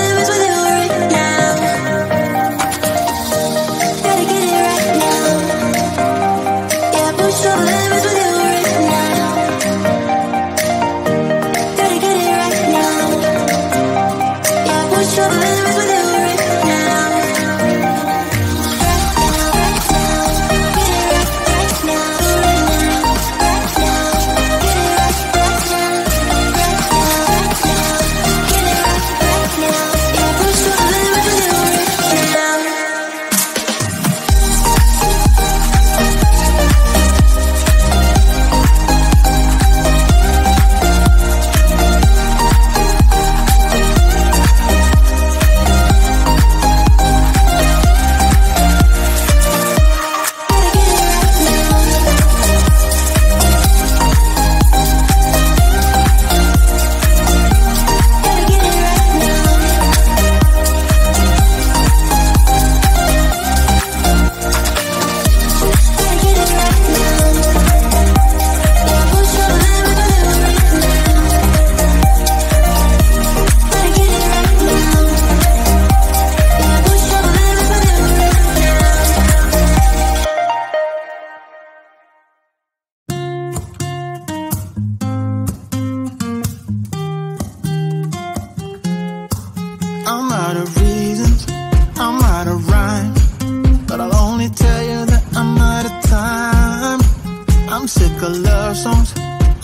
limits with you right now. Gotta get it right now. Yeah, push your limits with you right now. Gotta get it right now. Yeah, push your limits with you right now. I'm out of reasons, I'm out of rhyme, but I'll only tell you that I'm out of time. I'm sick of love songs,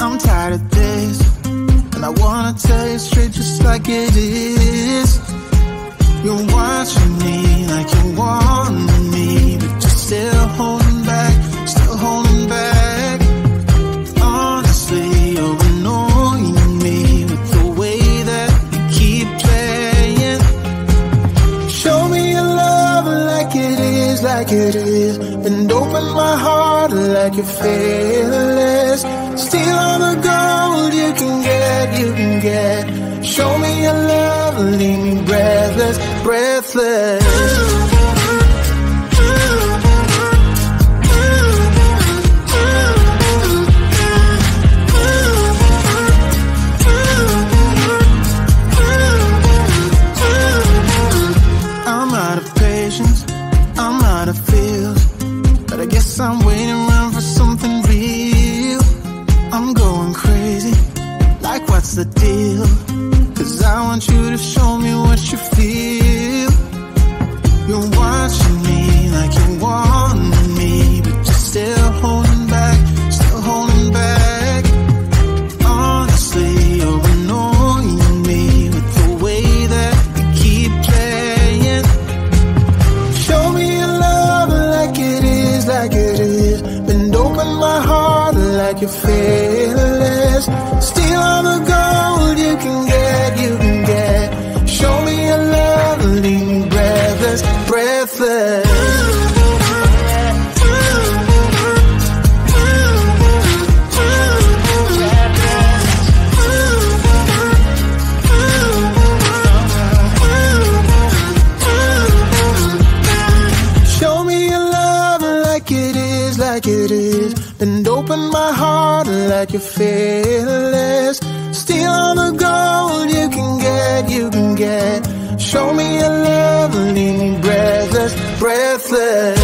I'm tired of this, and I wanna tell you straight just like it is. You're watching me like you want me, but you're still holding back, still holding back. Honestly, you're annoying me with the way that you keep playing. Show me your love like it is, like it is, and open my heart like you're fearless. Steal all the gold you can get, you can get. Show me your love, leave me breathless, breathless. I'm out of patience, I'm out of feels, but I guess I'm waiting around for something real. I'm going crazy, like what's the deal? 'Cause I want you to show me what you feel. You're watching me like you want me, but you're still holding back, still holding back. Honestly, you're annoying me with the way that you keep playing. Show me your love like it is, like it is, and open my heart like you're fearless. Steal all the gold you can get, you can get. Show me your love, leave me breathless, breathless. Show me your love like it is, like it is, and open my heart like you're fearless. Steal all the gold you can get, you can get. Show me your love, leave me breathless, breathless.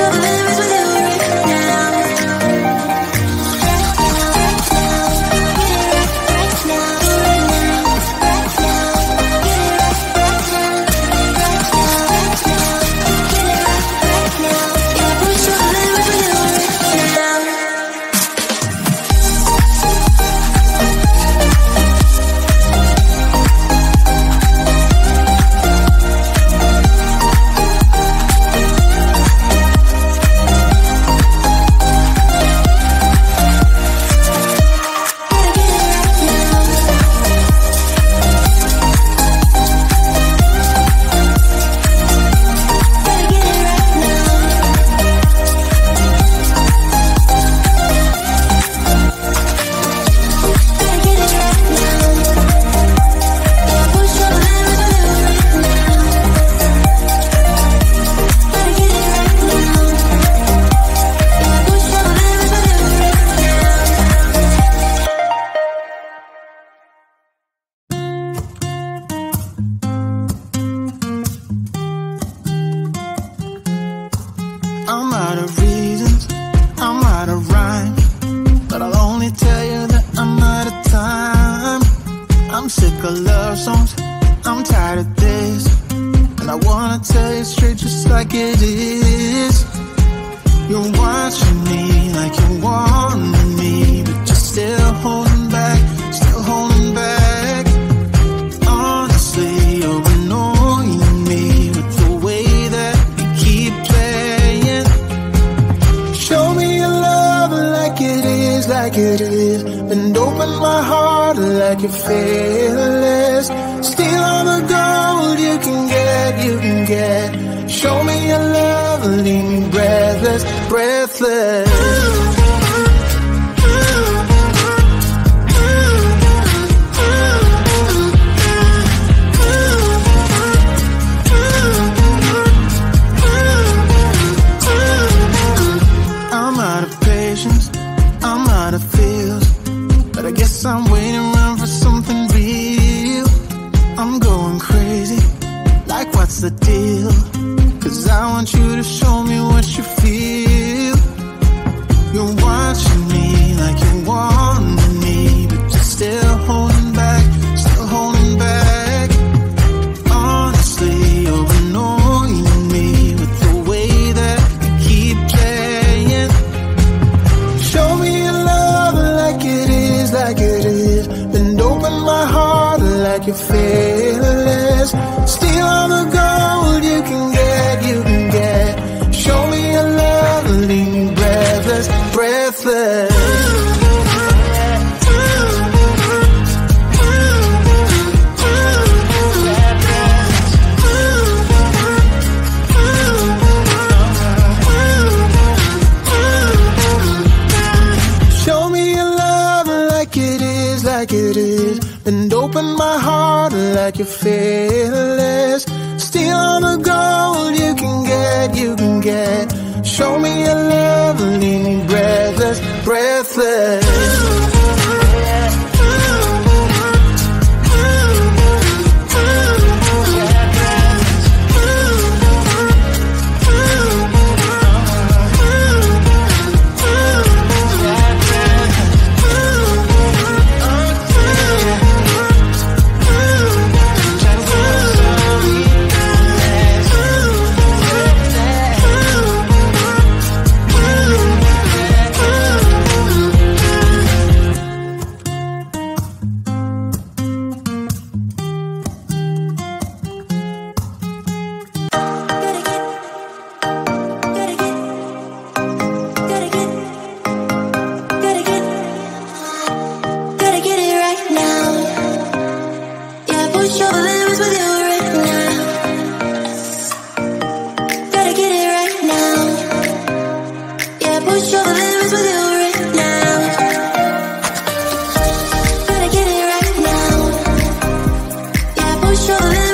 your limits with you right now. I'm out of reasons, I'm out of rhyme, but I'll only tell you that I'm out of time. I'm sick of love songs, I'm tired of this, and I wanna tell you straight just like it is. You're watching me like you want me, but you're still holding back, still holding back. Honestly, you're annoying me with the way that you keep playing. Show me your love like it is, like it is. And open my heart like you're fearless. Steal all the gold you can get, you can get. Show me your love, leave me breathless, breathless. I'm out of patience, I'm out of feels, but I guess I'm waiting around for something real. I'm going crazy, like what's the deal? 'Cause I want you to show me what you feel. You're watching me like you want me, but you're still holding back, still holding back. Honestly, you're annoying me with the way that you keep playing. Show me your love like it is, like it is. And open my heart like you're fearless. Steal all the gold you can get, you can get. Show me your love, leave me breathless, breathless. Show me your love like it is, like it is. And open my heart like you're fearless. Steal all the gold you can get, you can get. Show me your love, leave me breathless, breathless. Show